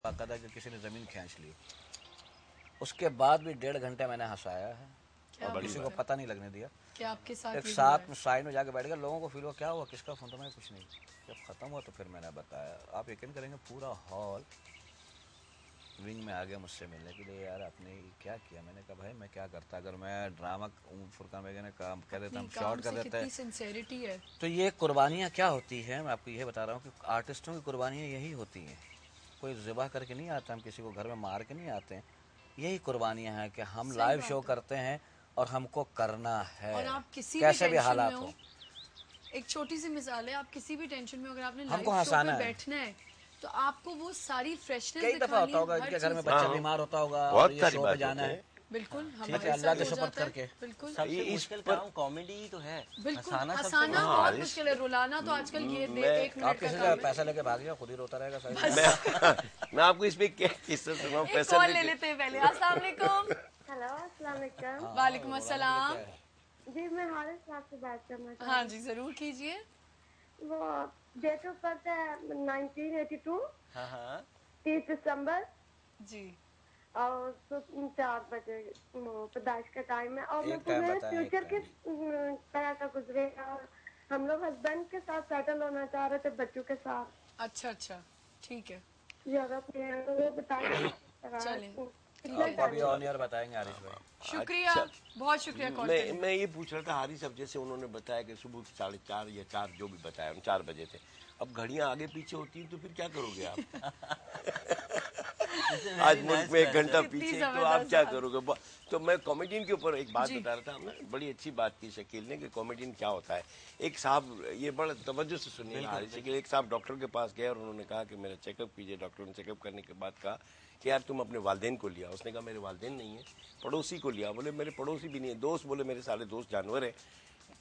बाकायदा कि किसी ने ज़मीन खींच ली। उसके बाद भी 1.5 घंटे मैंने हंसाया है और किसी को पता नहीं लगने दिया। क्या आपके साथ एक साथ में साइड में जाके बैठ गया, लोगों को फील हुआ क्या हुआ, किसका फोन था, मैं कुछ नहीं। जब ख़त्म हुआ तो फिर मैंने बताया। आप यकीन करेंगे पूरा हॉल विंग में आ गया मुझसे मिलने के लिए, यार आपने क्या किया। मैंने कहा भाई मैं क्या करता, अगर मैं ड्रामा फुरकान वगैरह काम कर देता, हम शॉर्ट कर देते हैं। सिंसेरिटी है। तो ये कुर्बानियाँ क्या होती हैं, मैं आपको ये बता रहा हूँ कि आर्टिस्टों की कुर्बानियाँ यही होती हैं। कोई ज़िबा करके नहीं आता, हम किसी को घर में मार के नहीं आते हैं। यही कुर्बानियाँ हैं कि हम लाइव शो करते हैं और हमको करना है, और आप किसी कैसे भी टेंशन हालात में हो। एक छोटी सी मिसाल है, आप किसी भी टेंशन में अगर आपने हमको लाइव शो पे हंसाना है। बैठना है तो आपको वो सारी फ्रेशनेस कई दफा दिखानी होता होगा है, हर इनके घर में चीज़। बच्चा बीमार होता होगा और बहुत ये सारी शो पे बात जाना होते है। हैं। बिल्कुल ठीक है, हमारे अल्लाह साथ के हो सुपुर्द जाता है। करके। बिल्कुल सबसे इस मुश्किल पर काम कॉमेडी ही तो है। बिल्कुल हंसाना सबसे हंसाना हाँ, बहुत इस- मुश्किल है, रुलाना तो आजकल ये मैं- 1 मिनट आप का किसी से काम है। पैसा लेके भाग जाओ, खुद ही रोता रहेगा सारी मैं आपको इसमें क्या किस्सा सुनाऊं। एक पैसा कॉल ले लेते हैं पहले। अस्सलाम वालेकुम। हेलो, अस्सलाम वालेकुम। वालेकुम अस्सलाम। जी मैं हारिस साहब से बात करना चाहती हाँ जी जरूर कीजिए। वो डेट ऑफ बर्थ है 1982, हाँ हाँ 30 दिसंबर जी और 4 बजे पैदाइश का टाइम है। और मैं एक टाइम तुम्हें बताएं, एक फ्यूचर टाइम। किस तरह का गुजरेगा। और हम लोग हस्बैंड के साथ सेटल होना चाह रहे थे, बच्चों के साथ। अच्छा अच्छा ठीक है ज्यादा प्यार तो वो बताइए चलें। कितने आपको अभी टाइम। ऑन एयर बताएंगे आरिश भाई। शुक्रिया बहुत शुक्रिया कॉल करने। मैं ये पूछ रहा था हारिस साहब, जैसे उन्होंने बताया कि सुबह 4:30 या 4 जो भी बताया, 4 बजे थे। अब घड़ियां आगे पीछे होती हैं तो फिर क्या करोगे आप? आज मुल्क में 1 घंटा पीछे तो आप क्या करोगे? तो मैं कॉमेडियन के ऊपर एक बात बता रहा था। हमने बड़ी अच्छी बात की शकील ने कि कॉमेडियन क्या होता है। एक साहब, ये बड़ा तवज्जो से सुनिए हारिस जी, एक साहब डॉक्टर के पास गए और उन्होंने कहा कि मेरा चेकअप कीजिए। डॉक्टर ने चेकअप करने के बाद कहा कि यार तुम अपने वालिदैन को लिया। उसने कहा मेरे वालिदैन नहीं है, पड़ोसी को लिया। बोले मेरे पड़ोसी भी नहीं है। दोस्त, बोले मेरे सारे दोस्त जानवर हैं।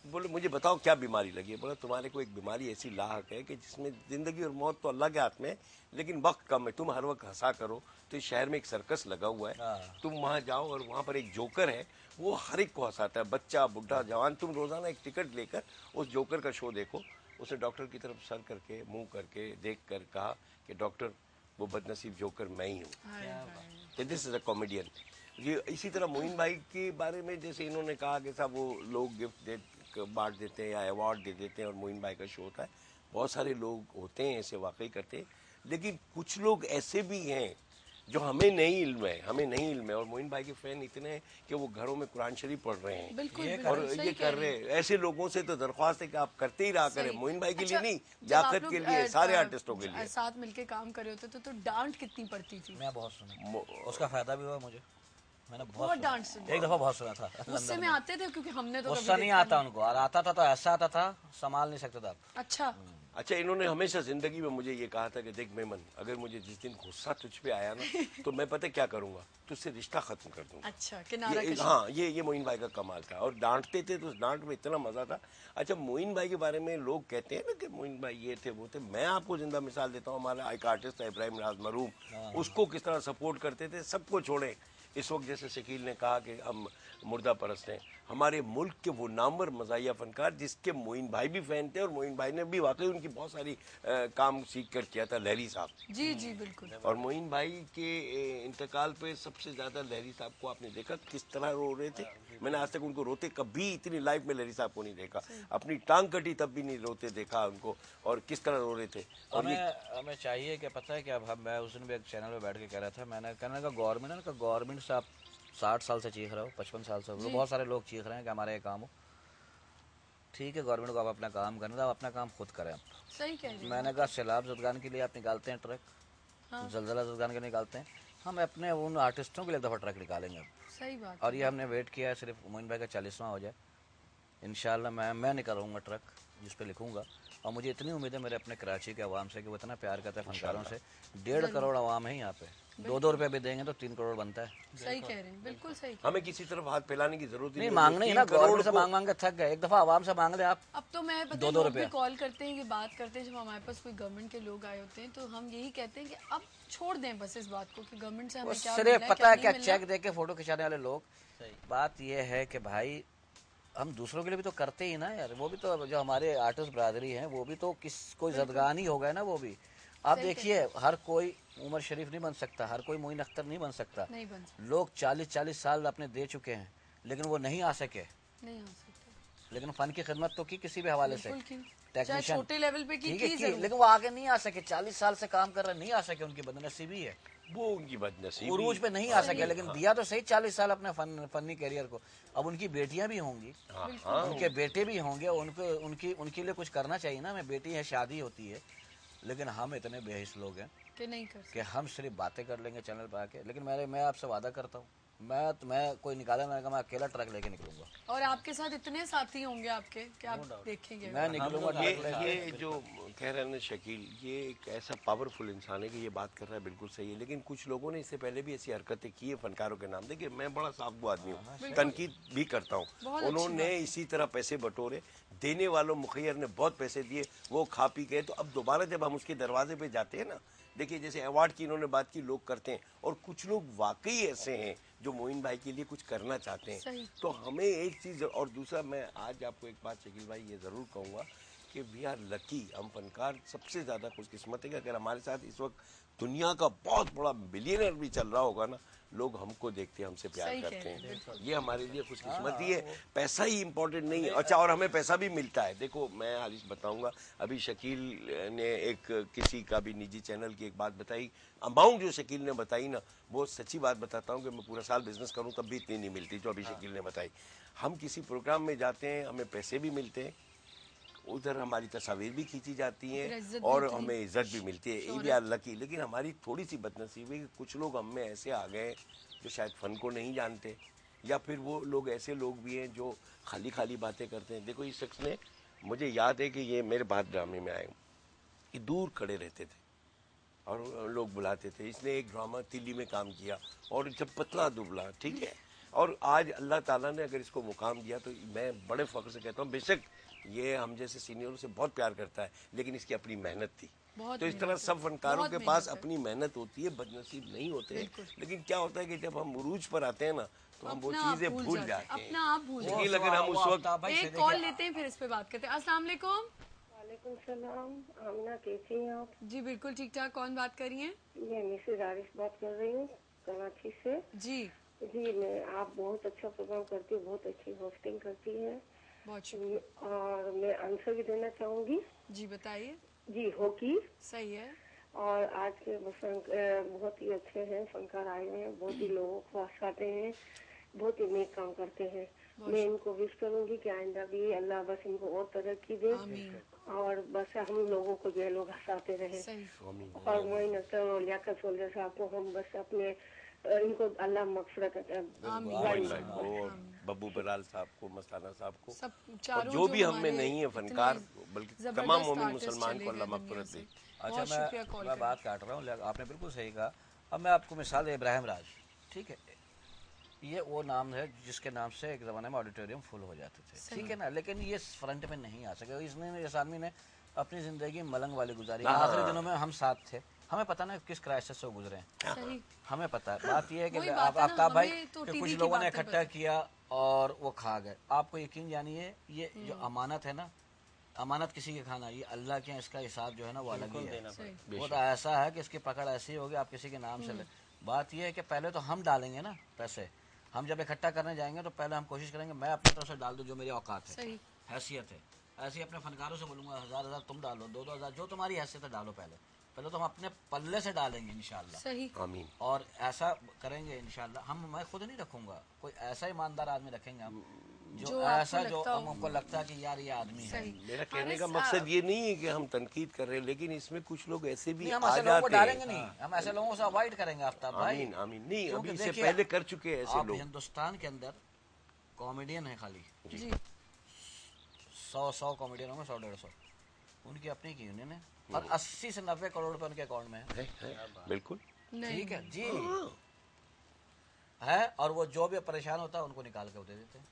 बोले मुझे बताओ क्या बीमारी लगी है। बोला तुम्हारे को एक बीमारी ऐसी लाहक है कि जिसमें जिंदगी और मौत तो अल्लाह के हाथ में है, लेकिन वक्त कम है। तुम हर वक्त हंसा करो। तो इस शहर में एक सर्कस लगा हुआ है, तुम वहां जाओ और वहां पर एक जोकर है, वो हर एक को हंसाता है, बच्चा बुढ़ा जवान। तुम रोजाना एक टिकट लेकर उस जोकर का शो देखो। उसने डॉक्टर की तरफ सर करके मुंह करके देख कर कहा कि डॉक्टर वो बदनसीब जोकर मैं ही हूँ। This is a comedian. ये इसी तरह मोइन भाई के बारे में जैसे इन्होंने कहा कि साहब वो लोग गिफ्ट बांट देते हैं या अवार्ड दे देते हैं और मोइन भाई का शो होता है। बहुत सारे लोग होते हैं ऐसे, वाकई करते हैं। लेकिन कुछ लोग ऐसे भी हैं जो हमें नहीं इल्म है, और मोइन भाई के फैन इतने हैं कि वो घरों में कुरान शरीफ पढ़ रहे हैं। बिल्कुल और ये कर रहे हैं। ऐसे लोगों से तो दरख्वास्त है कि आप करते ही रहा करें। मोइन भाई के लिए नहीं, जाकत के लिए, सारे आर्टिस्टों के लिए। साथ मिलके काम कर रहे होते तो डांट कितनी पड़ती थी। मैं बहुत सुना, उसका फायदा भी हुआ मुझे। मैंने बहुत डांट सुनी, एक दफा बहुत सुना था। गुस्से में आते थे क्योंकि हमने तो गुस्सा नहीं आता उनको, और आता था तो ऐसा आता था संभाल नहीं सकते था। अच्छा इन्होंने हमेशा जिंदगी में मुझे ये कहा था कि देख मेमन, अगर मुझे जिस दिन गुस्सा तुझ पे आया ना तो मैं पता क्या करूंगा, तुझसे रिश्ता खत्म कर दूंगा। अच्छा किनारा हाँ, ये मोइन भाई का कमाल था। और डांटते थे तो उस डांट में इतना मजा था। अच्छा मोइन भाई के बारे में लोग कहते हैं ना कि मोइन भाई ये थे वो थे। मैं आपको जिंदा मिसाल देता हूँ। हमारा एक आर्टिस्ट था इब्राहिम राज मरूम, उसको किस तरह सपोर्ट करते थे। सबको छोड़े। इस वक्त जैसे शकील ने कहा कि हम मुर्दा परस्त हैं, हमारे मुल्क के वो नामवर मज़ाहिया फनकार जिसके मोइन भाई भी फैन थे, और मोइन भाई ने भी वाकई उनकी बहुत सारी काम सीख कर किया था, लहरी साहब। जी जी बिल्कुल। और मोइन भाई के इंतकाल पे सबसे ज्यादा लहरी साहब को आपने देखा किस तरह रो रहे थे। मैंने आज तक उनको रोते कभी इतनी लाइफ में लहरी साहब को नहीं देखा। अपनी टांग कटी तब भी नहीं रोते देखा उनको, और किस तरह रो रहे थे। और हमें चाहिए कि पता है कि अब मैं उस दिन भी एक चैनल पे बैठ के कह रहा था, मैंने कहने का गवर्नमेंट से आप 60 साल से चीख रहे हो, 55 साल से, बहुत सारे लोग चीख रहे हैं कि हमारा ये काम हो। ठीक है, गवर्नमेंट को आप अपना काम करने दो, आप अपना काम खुद करें। सही कह रहे हैं। मैंने कहा सैलाब ज़दगान के लिए आप निकालते हैं ट्रक, जलजला ज़दगान के निकालते हैं, हम अपने उन आर्टिस्टों के लिए एक दफ़ा ट्रक निकालेंगे। सही बात। और ये हमने वेट किया है सिर्फ मोइन भाई का 40वां हो जाए, इंशाल्लाह मैं निकालूंगा ट्रक जिस पे लिखूंगा। और मुझे इतनी उम्मीद है मेरे अपने कराची के अवाम से कि वो इतना प्यार करते हैं फनकारों से। 1.5 करोड़ अवाम है यहाँ पे, 2-2 रुपए भी देंगे तो 3 करोड़ बनता है। सही कह रहे हैं, बिल्कुल सही। हमें किसी तरफ हाथ फैलाने की जरूरत नहीं, मांगने ही ना, गवर्नमेंट से मांग के थक गए, एक दफा आवाम से मांग ले आप। अब तो मैं पता है भी कॉल करते हैं, ये बात करते हैं, जब हमारे पास कोई गवर्नमेंट के लोग आए होते हैं तो हम यही कहते हैं कि अब छोड़ दें बस इस बात को कि गवर्नमेंट से हमें क्या सिर्फ पता है क्या, चेक दे के फोटो खिंचाने वाले लोग। बात ये है कि भाई हम दूसरों के लिए भी तो करते ही ना यार, वो भी तो जो हमारे आर्टिस्ट बरादरी हैं वो भी तो कोई ज़दगान ही हो गए ना वो भी। आप देखिए, हर कोई उमर शरीफ नहीं बन सकता, हर कोई मोइन अख्तर नहीं बन सकता। नहीं बन सकता, लोग 40-40 साल अपने दे चुके हैं, लेकिन वो नहीं आ सके। नहीं हो सकता, लेकिन फन की खिदमत तो की किसी भी हवाले से, बिल्कुल की, चाहे टेक्नीशियन, छोटे लेवल पे की ठीक है, जरूर। लेकिन वो आगे नहीं आ सके। 40 साल से काम कर रहे, नहीं आ सके, उनकी बदनसीबी है, वो उनकी बदनसीबी, उरूज पे नहीं आ सके। लेकिन दिया तो सही 40 साल अपने फनी करियर को। अब उनकी बेटियां भी होंगी, उनके बेटे भी होंगे, उनको उनके लिए कुछ करना चाहिए ना। मैं बेटी है, शादी होती है, लेकिन हम इतने बेहिस लोग हैं कि नहीं कर सकते। कि हम सिर्फ बातें कर लेंगे चैनल पर आके। लेकिन मैं आपसे वादा करता हूँ, मैं कोई निकाला ना, मैं अकेला ट्रक लेके निकलूंगा। और आपके साथ इतने साथी होंगे आपके कि आप देखेंगे। मैं निकलूंगा ट्रक लेके। ये जो कह रहे हैं ना शकील, ये एक ऐसा पावरफुल इंसान है कि ये बात कर रहा है बिल्कुल सही है। लेकिन कुछ लोगों ने इससे पहले भी ऐसी हरकतें की है फनकारों के नाम। देखिए, मैं बड़ा साफ आदमी हूँ, तनकीद भी करता हूँ। उन्होंने इसी तरह पैसे बटोरे, देने वालों मुखैर ने बहुत पैसे दिए, वो खा पी गए। तो अब दोबारा जब हम उसके दरवाजे पे जाते हैं ना, देखिए जैसे अवार्ड की इन्होंने बात की, लोग करते हैं, और कुछ लोग वाकई ऐसे हैं जो मोइन भाई के लिए कुछ करना चाहते हैं। तो हमें एक चीज़, और दूसरा मैं आज आपको एक बात शकील भाई ये ज़रूर कहूँगा कि वी आर लकी, हम फनकार सबसे ज़्यादा खुशकिस्मत है कि अगर हमारे साथ इस वक्त दुनिया का बहुत बड़ा बिलियनर भी चल रहा होगा ना, लोग हमको देखते हैं, हमसे प्यार करते हैं। ये हमारे लिए खुशकिस्मती है। पैसा ही इम्पोर्टेंट नहीं है। अच्छा, और हमें पैसा भी मिलता है। देखो, मैं हारिस बताऊंगा, अभी शकील ने एक किसी का भी निजी चैनल की एक बात बताई, अमाउंट जो शकील ने बताई ना, वो सच्ची बात बताता हूँ कि मैं पूरा साल बिजनेस करूँ तब भी इतनी नहीं मिलती जो अभी शकील ने बताई। हम किसी प्रोग्राम में जाते हैं, हमें पैसे भी मिलते हैं, उधर हमारी तस्वीर भी खींची जाती हैं और हमें इज्जत भी मिलती है। ये भी आर लकी। लेकिन हमारी थोड़ी सी बदनसीबी कि कुछ लोग हम में ऐसे आ गए जो शायद फन को नहीं जानते, या फिर वो लोग ऐसे लोग भी हैं जो खाली खाली बातें करते हैं। देखो, इस शख्स ने, मुझे याद है कि ये मेरे बाद ड्रामे में आए, ये दूर खड़े रहते थे और लोग बुलाते थे। इसने एक ड्रामा दिल्ली में काम किया और जब पतला दुबला, ठीक है, और आज अल्लाह ताला ने अगर इसको मुकाम दिया तो मैं बड़े फख्र से कहता हूँ, बेशक ये हम जैसे सीनियरों से बहुत प्यार करता है, लेकिन इसकी अपनी मेहनत थी। तो इस तरह सब फनकारों के पास अपनी मेहनत होती है, बदनसीब नहीं होते हैं। लेकिन क्या होता है कि जब हम उरूज पर आते हैं ना, तो हम वो चीजें भूल जाते हैं। अपना आप भूल जाते हैं। लेकिन हम उस वक्त एक कॉल लेते हैं, फिर इस पे बात करते हैं। अस्सलाम वालेकुम। वालेकुम सलाम। आमना कैसी हैं आप? जी बिल्कुल ठीक ठाक। कौन बात कर रही हैं? मैं मिसेज आरिफ बात कर रही हूँ, कराची से। जी जी, मैं, आप बहुत अच्छा प्रोग्राम करती हैं, बहुत अच्छी होस्टिंग करती हैं, बहुत शुक्रिया। और मैं आंसर भी देना चाहूंगी। जी बताइए। जी, हॉकी। सही है। और आज के बहुत ही अच्छे हैं फनकार आए हैं, बहुत ही लोगों को हंसाते हैं, बहुत ही नेक काम करते हैं। मैं इनको विश करूंगी कि आइंदा भी अल्लाह बस इनको और तरक्की दे, और बस हम लोगों को जो है लोग हंसाते रहे। और मोइन अख्तर और लियाकत सोल्जर साहब को हम बस अपने इनको अल्लाह मगफिरत अता और बब्बू बलाल साहब को, मस्ताना साहब को, और चारों जो भी हम में नहीं है फनकार, बल्कि तमाम मोमिन मुसलमान को अल्लाह मगफिरत दे। अच्छा, मैं बात काट रहा हूँ, आपने बिल्कुल सही कहा। अब मैं आपको मिसाल, इब्राहिम राज, ठीक है, ये वो नाम है जिसके नाम से एक ज़माने में ऑडिटोरियम फुल हो जाते थे, ठीक है ना। लेकिन ये फ्रंट में नहीं आ सके। इसने, इस आदमी ने अपनी ज़िंदगी मलंग वाली गुजारी। आखिरी दिनों में हम साथ थे, हमें पता ना किस क्राइसिस से गुजरे हैं, हमें पता है। बात यह है कि आफ्ताब भाई कि कुछ लोगों ने इकट्ठा किया और वो खा गए। आपको यकीन जानिए, ये जो अमानत है ना, अमानत किसी के खाना, ये अल्लाह के, इसका हिसाब जो है ना वो अलग ही है। वो तो ऐसा है कि इसकी पकड़ ऐसी होगी, आप किसी के नाम से ले। बात यह है कि पहले तो हम डालेंगे ना पैसे, हम जब इकट्ठा करने जाएंगे तो पहले हम कोशिश करेंगे मैं अपनी तरफ से डाल दूं जो मेरी औकात है, हैसियत है। ऐसे ही अपने फनकारों से बोलूंगा 1000 तुम डालो, 2-2 जो तुम्हारी हैसियत है डालो। पहले तो हम अपने पल्ले से डालेंगे इंशाल्लाह। सही, आमीन। और ऐसा करेंगे इंशाल्लाह। मैं खुद नहीं रखूंगा, कोई ऐसा ईमानदार आदमी रखेंगे हम, जो ऐसा जो हमको लगता है कि यार ये आदमी है। मेरा कहने का मकसद ये नहीं है कि हम तनकीद कर रहे हैं, लेकिन इसमें कुछ लोग ऐसे भी हम आ ऐसे लोगों को जाते डालेंगे हैं। नहीं, हम ऐसे लोगों से अवॉइड करेंगे आफ्ताब भाई। आमीन आमीन। नहीं, क्योंकि अभी से देखिए, पहले कर चुके हैं ऐसे आप लोग। हिंदुस्तान के अंदर कॉमेडियन है खाली जी, 100 कॉमेडियनों में 100-150 उनकी अपनी की यूनियन है, और 80 से 90 करोड़ रुपए उनके अकाउंट में है। बिल्कुल ठीक है जी, है। और वो जो भी परेशान होता है उनको निकाल के वो दे देते हैं,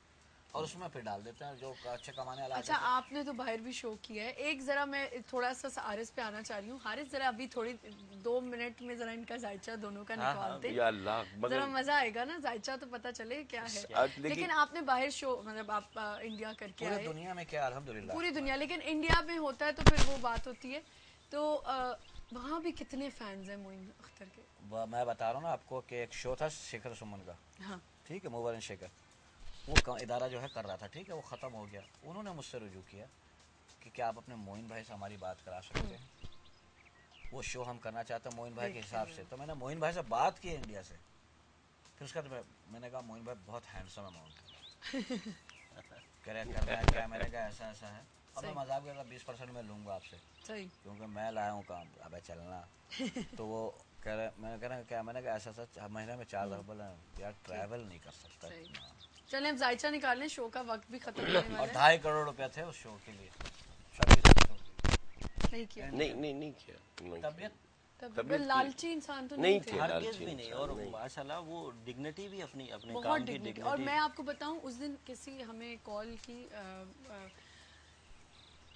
और उसमें फिर डाल देते हैं जो अच्छे कमाने वाला। अच्छा, आपने तो बाहर भी शो किया है। एक जरा मैं थोड़ा सा हारिस पे आना चाह रही हूँ। हारिस, जरा अभी थोड़ी 2 मिनट में जरा इनका जायचा दोनों का निकालते, जरा मजा आएगा ना, जायचा तो पता चले क्या है। लेकिन आपने बाहर शो, मतलब आप इंडिया करके आए, दुनिया में क्या, अल्हम्दुलिल्लाह पूरी दुनिया, लेकिन इंडिया में होता है तो फिर वो बात होती है। तो वहाँ भी कितने फैंस हैं मोइन अख्तर के। मैं बता रहा हूँ ना आपको कि एक शो था शेखर सुमन का, हाँ ठीक है, मोबाइल शेखर, वो इदारा जो है कर रहा था, ठीक है, वो ख़त्म हो गया। उन्होंने मुझसे रुजू किया कि क्या आप अपने मोइन भाई से हमारी बात करा सकते हैं, वो शो हम करना चाहते हैं मोइन भाई के हिसाब से। तो मैंने मोइन भाई से बात की इंडिया से, फिर उसके बाद मैंने कहा मोइन भाई बहुत हैंडसम अमाउंट कह रहे करना है क्या, मैंने कहा ऐसा ऐसा है, और मैं मजाक कर रहा 20% में लूँगा आपसे, सही, क्योंकि मैं लाया हूँ काम, अब चलना। तो वो कह रहे, मैंने कह रहा क्या, मैंने कहा ऐसा ऐसा महीने में 4 दफ़ा, बोला यार ट्रैवल नहीं कर सकता इतना। चलें अब जायचा निकाल लें, शो का वक्त भी खत्म होने वाला और है। 2.5 करोड़ रुपए थे उस शो के लिए, 26 शो नहीं किया, नहीं किया। तबियत तब लालची इंसान तो नहीं थे। थे, हरगिज़ भी नहीं। और माशाल्लाह वो डिग्निटी भी अपनी अपने बहुत काम की डिग्निटी। डिग्निटी। और मैं आपको बताऊं, उस दिन किसी हमें कॉल की,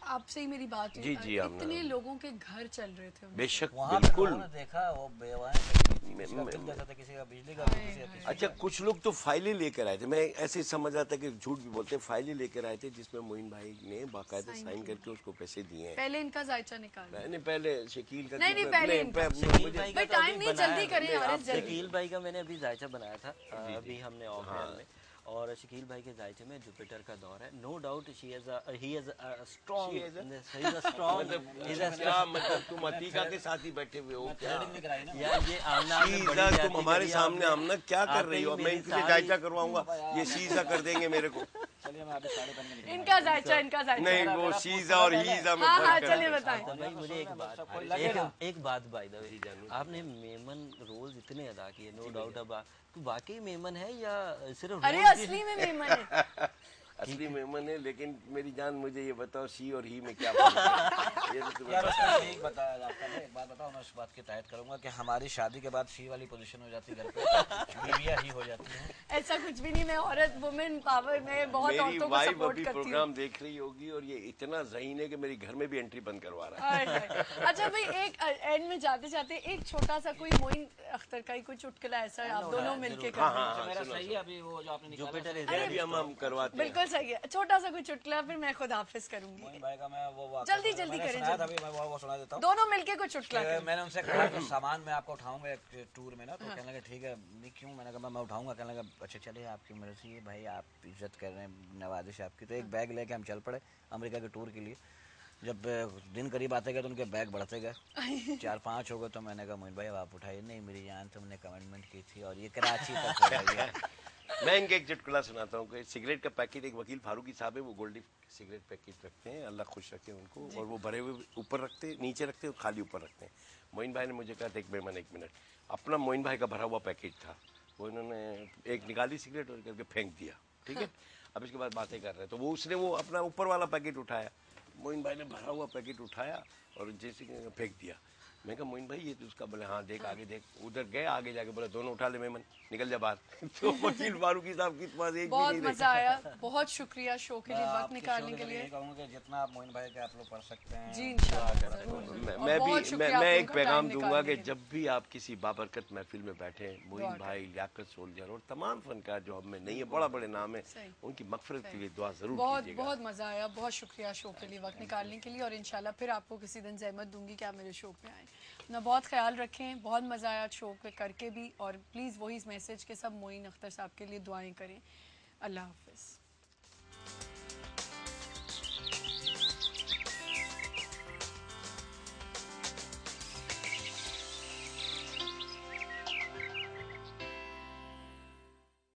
आपसे ही मेरी बात हुई, जी, इतने लोगों के घर चल रहे थे उनसे। बेशक वहाँ बिल्कुल। पे देखा वो बेवाएं, किसी का बिल देता था, किसी का बिजली का बिल, किसी का किसी अच्छा, कुछ लोग तो फाइलें लेकर आए थे, मैं ऐसे समझ रहा था कि झूठ भी बोलते हैं, फाइलें लेकर आए थे जिसमें मोइन भाई ने बाकायदा साइन करके उसको पैसे दिए हैं। पहले इनका जायचा निकाल। मैंने पहले शकील का नहीं, पहले इनका। भाई टाइम नहीं, जल्दी करें यार, जल्दी। शकील भाई का मैंने अभी जायचा बनाया था, अभी हमने ऑफ एयर में, और शकील भाई के जायचे में जुपिटर का दौर है। नो डाउट ही हैज मतलब तुम अतीका के साथ ही बैठे हुए हो क्या? यार ये आमना शीजा, तुम हमारे सामने आमना क्या कर रही हो? मैं इनसे जायजा करवाऊंगा, ये शीजा कर देंगे मेरे को। चलिए मैं अभी 5:30 इनका जायचा, इनका जायचा। नहीं, वो शीजा और हीजा में हाँ, फर्क है। चलिए बताएं। तो भाई मुझे एक बात बाय द वे, आपने मेमन रोल्स इतने अदा किए, नो डाउट। अब तो वाकई मेमन है या सिर्फ अरे असली में मेमन है। असली मेमन है, लेकिन मेरी जान मुझे ये बताओ, शी और ही में क्या फर्क है? ये तो तुम्हें यार उसमें ठीक बताया जाता है। एक बात बताओ, मैं उस बात की तायद करूंगा कि हमारी शादी के बाद शी वाली पोजीशन हो जाती है घर पे, बीवियां ही हो जाती हैं। ऐसा कुछ भी नहीं, मैं औरत, वुमेन पावर में बहुत मेरी औरतों को वाइफ सपोर्ट अभी करती हूँ। प्रोग्राम देख रही होगी और ये इतना ज़हीन है कि मेरी घर में भी एंट्री बंद करवा रहा है। अच्छा भाई, एक एंड में जाते जाते एक छोटा सा कोई मोइन अख्तर का ही कोई चुटकुला ऐसा है, आप दोनों मिलके कर रहे हैं। मेरा सही है अभी वो जो आपने निकाला, जुपिटर अभी हम करवाते हैं। बिल्कुल सही है, छोटा सा कोई चुटकुला, फिर मैं खुद हाफिज करूंगी। मोइन भाई का मैं वो जल्दी जल्दी करें, जल्दी। अभी मैं वो सुना देता हूँ। दोनों मिलके कोई चुटकुला करें। मैंने उनसे कहा कि सामान मैं आपको उठाऊंगा एक टूर में ना, तो कहने लगे ठीक है। नहीं क्यों, मैंने कहा मैं उठाऊंगा। कहने लगा अच्छा चलिए, आपकी मर्जी है भाई, आप इज्जत कर रहे हैं, नवाजिश आपकी। तो एक बैग लेके हम चल पड़े अमेरिका के टूर के लिए। जब दिन करीब आते गए तो उनके बैग बढ़ते गए, 4-5 हो गए। तो मैंने कहा मोइन भाई अब आप उठाइए। नहीं मेरी जान, तुमने कमिटमेंट की थी और ये कराची तक हो गई है। मैं इनका एक चुटकुला सुनाता हूँ कि सिगरेट का पैकेट, एक वकील फारूकी साहब है, वो गोल्डी सिगरेट पैकेट रखते हैं, अल्लाह खुश रखे उनको, और वो भरे हुए ऊपर रखते हैं, नीचे रखते हैं और खाली ऊपर रखते हैं। मोइन भाई ने मुझे कहा था, एक मेहमान 1 मिनट, अपना मोइन भाई का भरा हुआ पैकेट था, वो इन्होंने एक निकाली सिगरेट और करके फेंक दिया, ठीक है। अब इसके बाद बातें कर रहे हैं, तो वो उसने वो अपना ऊपर वाला पैकेट उठाया, मोइन भाई ने भरा हुआ पैकेट उठाया और जैसे फेंक दिया। मैं कहा मोइन भाई ये तो उसका, बोले हाँ देख आगे देख। उधर गए, आगे जाके बोले दोनों उठा ले मेमन, निकल जा बाहर। तो वकील फारूकी साहब के पास एक भी बहुत नहीं मजा आया, बहुत शुक्रिया शो के लिए वक्त निकालने के लिए। कहूँगा कि जितना आप मोइन भाई के आप लोग पढ़ सकते हैं जी इंशाल्लाह जरूर। मैं एक पैगाम दूंगा कि जब भी आप किसी बाबरकत महफिल में बैठे, मोइन भाई, लियाकत सोल्जर और तमाम फनकार जो हमें नहीं है, बड़ा बड़े नाम है, उनकी मगफरत के लिए दुआ जरूर कीजिएगा। बहुत मजा आया, बहुत शुक्रिया शो के लिए वक्त निकालने के लिए, और इंशाल्लाह फिर आपको किसी दिन जहमत दूंगी कि आप मेरे शो पे आए। अपना बहुत ख्याल रखें, बहुत मजा आया शो पे करके भी, और प्लीज़ वही मैसेज के सब मोइन अख्तर साहब के लिए दुआएं करें। अल्लाह हाफिज़।